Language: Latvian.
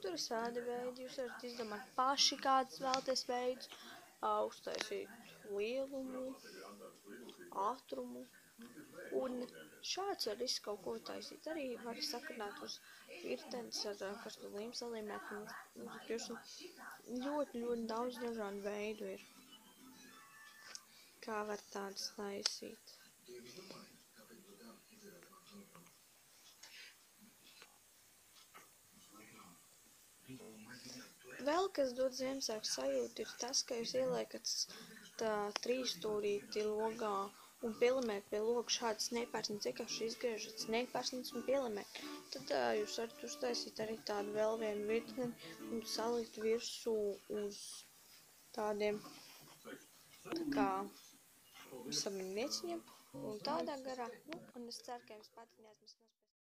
Tur ir sādi veidi, jūs varat izdomāt paši, kādas vēlaties veidus, uztaisīt lielumu, ātrumu, un šāds var visu kaut ko taisīt. Arī var sakrināt uz virtenes ar karstu līmu salīmēt, un ļoti, ļoti daudz dažādu veidu ir, kā var tādas taisīt. Vēl, kas dod Ziemassvētku sajūtu, ir tas, ka jūs ieliekat trīsstūrīti logā un pielimēt pie loga šādas snejpērsnes, vienkārši izgriežat snejpērsnes un pielimēt. Tad jūs varat uztaisīt arī tādu vēl vienu virteni un salikt virsū uz tādiem tā kā samiņnieciņiem un tādā garā. Un es ceru, ka jums patīk, neaizmirst